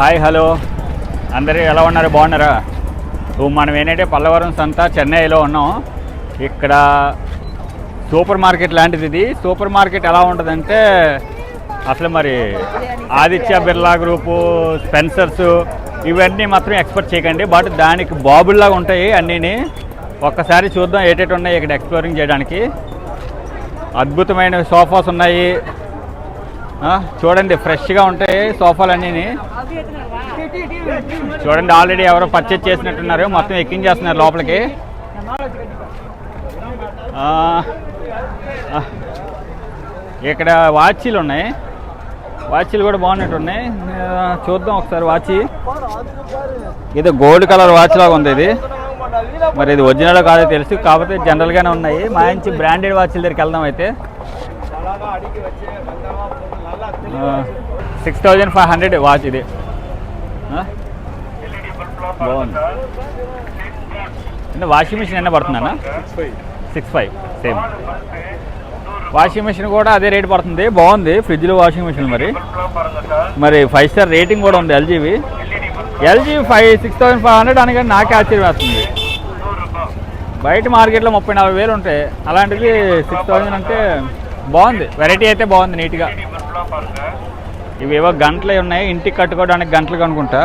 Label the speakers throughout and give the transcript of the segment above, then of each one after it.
Speaker 1: Hi hello అందరూ ఎలా ఉన్నారు? బాగున్నారా? మనం ఏంటంటే పల్లవరం సంత చెన్నైలో ఉన్నాం. ఇక్కడ సూపర్ మార్కెట్ లాంటిది. ఇది సూపర్ మార్కెట్ ఎలా ఉంటుందంటే అసలు మరి ఆదిత్య బిర్లా గ్రూపు, స్పెన్సర్స్ ఇవన్నీ మాత్రం ఎక్స్పెక్ట్ చేయకండి. బట్ దానికి బాబుల్లాగా ఉంటాయి అన్నీని. ఒక్కసారి చూద్దాం ఏటేటి ఉన్నాయి ఇక్కడ ఎక్స్ప్లోరింగ్ చేయడానికి. అద్భుతమైన సోఫాస్ ఉన్నాయి చూడండి, ఫ్రెష్గా ఉంటాయి సోఫాలు అన్నీని. చూడండి ఆల్రెడీ ఎవరో పర్చేజ్ చేసినట్టున్నారు, మొత్తం ఎక్కించేస్తున్నారు లోపలికి. ఇక్కడ వాచీలు ఉన్నాయి, వాచీలు కూడా బాగున్నట్టు ఉన్నాయి. చూద్దాం ఒకసారి వాచీ. ఇది గోల్డ్ కలర్ వాచ్ లాగా ఉంది. ఇది మరి ఇది ఒరిజినల్ కాదో తెలుసు, కాకపోతే జనరల్గానే ఉన్నాయి. మంచి బ్రాండెడ్ వాచ్ల దగ్గరికి వెళ్దాం. అయితే 6500 వాచ్ ఇది. బాగుంది. అంటే వాషింగ్ మిషన్ ఎన్న పడుతుందన్నా? 65 సేమ్. వాషింగ్ మిషన్ కూడా అదే రేట్ పడుతుంది. బాగుంది ఫ్రిడ్జ్లో వాషింగ్ మిషన్. మరి 5 స్టార్ రేటింగ్ కూడా ఉంది ఎల్జీవి. ఎల్జీ 6500 అనగానే నాకే ఆశ్చర్యం వేస్తుంది. బయట మార్కెట్లో 30-40 ఉంటాయి, అలాంటిది 6000 అంటే బాగుంది. వెరైటీ అయితే బాగుంది, నీట్గా. ఇవేవో గంటలు ఉన్నాయి, ఇంటికి కట్టుకోవడానికి గంటలు అనుకుంటా.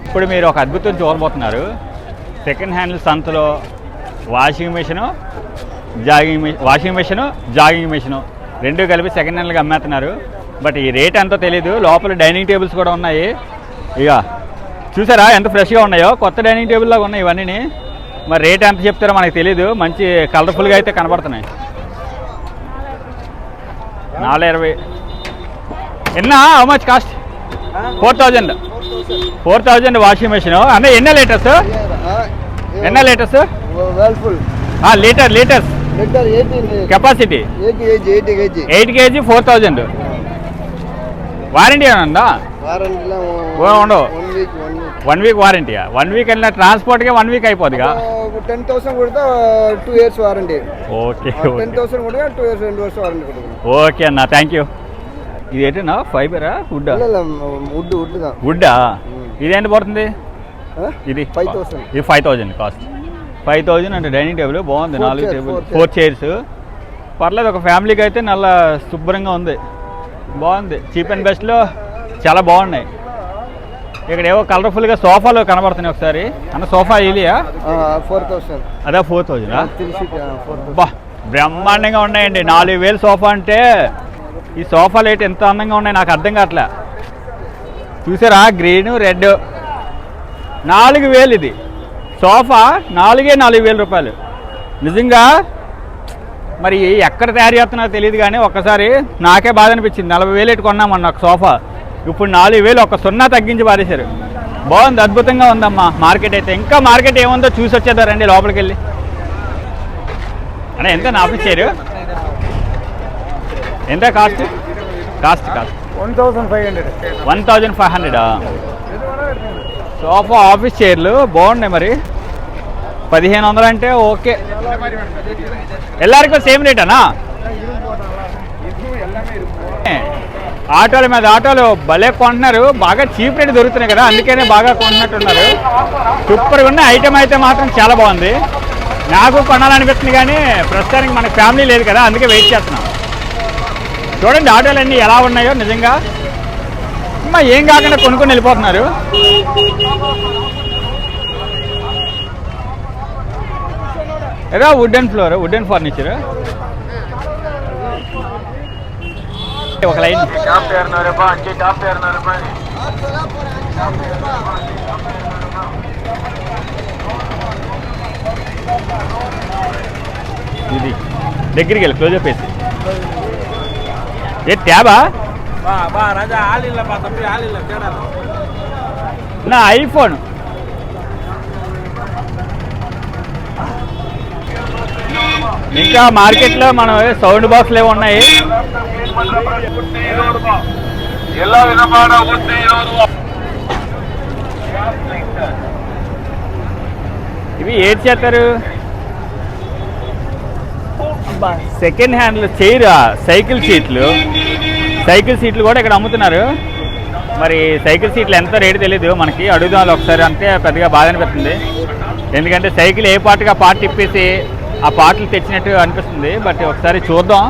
Speaker 1: ఇప్పుడు మీరు ఒక అద్భుతం చూడబోతున్నారు. సెకండ్ హ్యాండ్ సంతలో వాషింగ్ మిషను, జాగింగ్ మిషను రెండు కలిపి సెకండ్ హ్యాండ్గా అమ్మేస్తున్నారు. బట్ ఈ రేట్ ఎంతో తెలీదు. లోపల డైనింగ్ టేబుల్స్ కూడా ఉన్నాయి. ఇక చూసారా ఎంత ఫ్రెష్గా ఉన్నాయో, కొత్త డైనింగ్ టేబుల్ లాగా ఉన్నాయి ఇవన్నీ. మరి రేట్ ఎంత చెప్తారో మనకు తెలీదు. మంచి కలర్ఫుల్గా అయితే కనబడుతున్నాయి. 420. ఎన్నా? How much cost? 4000 washing machine. అంటే ఎన్న litres? Litres capacity 8 kg 4000. Warranty ఏమైనా ఉందా? ఉండవు. 1 వీక్ వారంటీయా? 1 వీక్ వెళ్ళిన ట్రాన్స్పోర్ట్గా 1 వీక్ అయిపోద్దిగా.
Speaker 2: 10,000 కొడితే 2 years వారంటీ.
Speaker 1: ఓకే,
Speaker 2: 10,000 కొడితే 2 years వారంటీ.
Speaker 1: ఓకే అన్న, థ్యాంక్ యూ. ఇది ఏంటన్నా? ఫైబరా? వుడ్డా? వుడ్డా? ఇది ఎంత పడుతుంది? ఇది
Speaker 2: 5,000.
Speaker 1: ఇది 5000 కాస్ట్. 5000 అంటే డైనింగ్ టేబుల్ బాగుంది. 4 టేబుల్, 4 చైర్స్. పర్లేదు, ఒక ఫ్యామిలీకి అయితే నల్ల శుభ్రంగా ఉంది, బాగుంది. చీప్ అండ్ బెస్ట్లో చాలా బాగున్నాయి. ఇక్కడ ఏవో కలర్ఫుల్గా సోఫాలు కనబడుతున్నాయి. ఒకసారి అన్న సోఫా ఇలియా?
Speaker 2: 4,000.
Speaker 1: అదే 4000. బా, బ్రహ్మాండంగా ఉన్నాయండి. 4000 సోఫా అంటే ఈ సోఫాలు ఏంటి ఎంత అందంగా ఉన్నాయి నాకు అర్థం కావట్లే. చూసారా, గ్రీన్ రెడ్. 4000 ఇది సోఫా. 4,000 రూపాయలు. నిజంగా మరి ఎక్కడ తయారు చేస్తున్నారో తెలియదు కానీ ఒక్కసారి నాకే బాధ అనిపించింది. 40,000 ఎటు కొన్నామన్న ఒక సోఫా, ఇప్పుడు 4,000 ఒక 0 తగ్గించి పారేశారు. బాగుంది, అద్భుతంగా ఉందమ్మా మార్కెట్ అయితే. ఇంకా మార్కెట్ ఏముందో చూసి వచ్చేద్దారండి లోపలికి వెళ్ళి. అంటే ఎంత ఆఫీస్ చేయరు? ఎంత కాస్ట్? 1500. సోఫా ఆఫీస్ చైర్లు బాగున్నాయి. మరి 1500 అంటే ఓకే. ఎల్లరికీ సేమ్ రేటనా? ఆటోల మీద ఆటోలు భలే కొంటున్నారు. బాగా చీప్ రేట్ దొరుకుతున్నాయి కదా, అందుకనే బాగా కొంటున్నట్టున్నారు. సూపర్గా ఉన్న ఐటమ్ అయితే మాత్రం చాలా బాగుంది. నాకు కొనాలనిపిస్తుంది కానీ ప్రస్తుతానికి మనకు ఫ్యామిలీ లేదు కదా, అందుకే వెయిట్ చేస్తున్నాం. చూడండి ఆటోలన్నీ ఎలా ఉన్నాయో నిజంగా. అమ్మా ఏం కాకుండా కొనుక్కొని వెళ్ళిపోతున్నారు. ఏదో వుడెన్ ఫ్లోర్, వుడెన్ ఫర్నిచర్. ఒక లైన్ ఇది దగ్గరికి వెళ్ళి క్లోజ్ వేసి. ఏ ట్యాబా? నా ఐఫోన్. ఇంకా మార్కెట్లో మనం సౌండ్ బాక్స్లు ఏమి ఉన్నాయి. ఇవి ఏడ్ చేస్తారు. సెకండ్ హ్యాండ్లు చైర్, సైకిల్ సీట్లు కూడా ఇక్కడ అమ్ముతున్నారు. మరి సైకిల్ సీట్లు ఎంత రేటు తెలియదు మనకి, అడుగుదాం ఒకసారి అంటే పెద్దగా బాధ అనిపిస్తుంది. ఎందుకంటే సైకిల్ ఏ పార్ట్గా పార్ట్ తిప్పేసి ఆ పార్ట్లు తెచ్చినట్టు అనిపిస్తుంది. బట్ ఒకసారి చూద్దాం,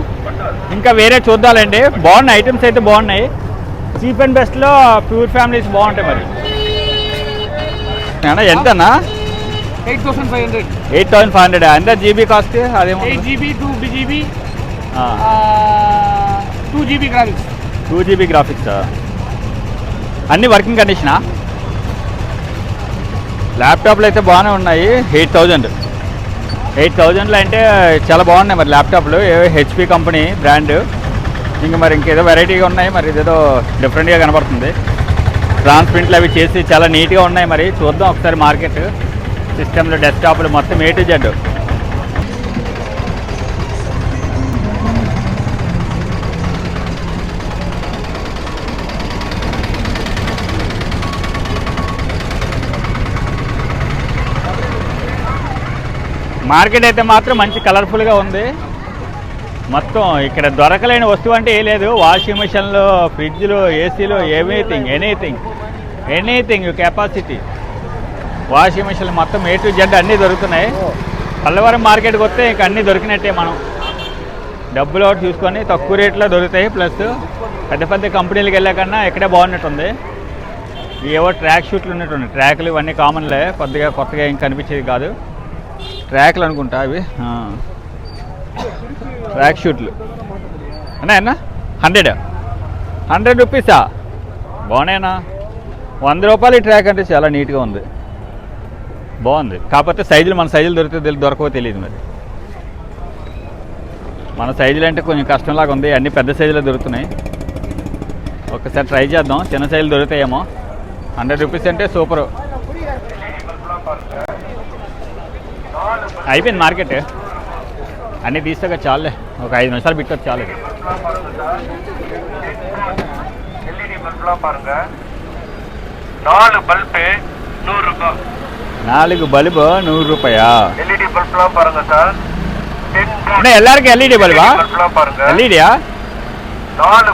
Speaker 1: ఇంకా వేరే చూద్దామండి. బాగున్నాయి ఐటమ్స్ అయితే బాగున్నాయి. చీప్ అండ్ బెస్ట్లో ప్యూర్ ఫ్యామిలీస్ బాగుంటాయి. మరి ఎంతన్నా?
Speaker 3: 8,500.
Speaker 1: 8,500. ఎంత జీబీ కాస్ట్? అదేమో
Speaker 3: 8GB 2GB 2GB graphics.
Speaker 1: 2GB graphics. అన్ని వర్కింగ్ కండిషనా? ల్యాప్టాప్లు అయితే బాగానే ఉన్నాయి. 8,000లో అంటే చాలా బాగున్నాయి మరి ల్యాప్టాప్లు. HP company brand. ఇంకా మరి ఇంకేదో వెరైటీగా ఉన్నాయి. మరి ఇదేదో డిఫరెంట్గా కనబడుతుంది. ట్రాన్స్ప్రింట్లు అవి చేసి చాలా నీట్గా ఉన్నాయి. మరి చూద్దాం ఒకసారి మార్కెట్. సిస్టమ్లు, డెస్క్టాప్లు మొత్తం A to Z. మార్కెట్ అయితే మాత్రం మంచి కలర్ఫుల్గా ఉంది. మొత్తం ఇక్కడ దొరకలేని వస్తువు అంటే ఏ లేదు. వాషింగ్ మిషన్లు, ఫ్రిడ్జ్లు, ఏసీలు, ఎనీథింగ్ కెపాసిటీ. వాషింగ్ మిషన్లు మొత్తం A to Z అన్నీ దొరుకుతున్నాయి. పల్లవరం మార్కెట్కి వస్తే ఇంక అన్నీ దొరికినట్టే. మనం డబ్బులు ఒకటి చూసుకొని తక్కువ రేట్లో దొరుకుతాయి. ప్లస్ పెద్ద పెద్ద కంపెనీలకు వెళ్ళాకన్నా ఇక్కడే బాగున్నట్టుంది. ఏవో ట్రాక్ షూట్లు ఉన్నట్టుంది. ట్రాక్లు ఇవన్నీ కామన్లే, కొత్తగా ఏం కనిపించేది కాదు. ట్రాక్లు అనుకుంటా అవి. ట్రాక్ షూట్లు అన్నా 100 రూపీసా? బాగున్నాయినా. 100 రూపాయలు ఈ ట్రాక్ అంటే చాలా నీట్గా ఉంది, బాగుంది. కాకపోతే సైజులు మన సైజులు దొరకవో తెలియదు. మరి మన సైజులు అంటే కొంచెం కష్టంలాగా ఉంది. అన్నీ పెద్ద సైజులో దొరుకుతున్నాయి. ఒక్కసారి ట్రై చేద్దాం, చిన్న సైజులు దొరుకుతాయేమో. 100 రూపీస్ అంటే సూపరు. అయిపోయింది మార్కెట్. అన్నీ తీసాక చాలే, ఒక 5 నిమిషాలు బిట్టొచ్చు చాలు. నాలుగు బల్బు 100 రూపాయా? ఎల్లారికి ఎల్ఈడి బల్బా? ఎల్ఈడియా? 4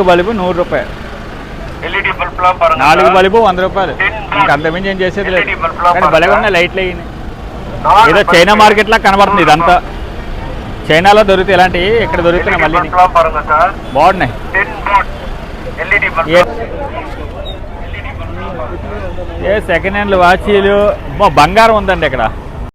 Speaker 1: బల్బు 100 రూపాయలు. 4 బల్బు 100 రూపాయలు. ఇంకా అంతమించి ఏం చేసేది లేదు. కానీ భలేగా ఉన్నాయి లైట్లు అయ్యి. ఏదో చైనా మార్కెట్లా కనబడుతుంది ఇదంతా. చైనాలో దొరుకుతాయి ఇలాంటివి, ఇక్కడ దొరుకుతున్నాయి మళ్ళీ. బాగున్నాయి. సెకండ్ హ్యాండ్లు వాచీలు. బంగారం ఉందండి ఇక్కడ.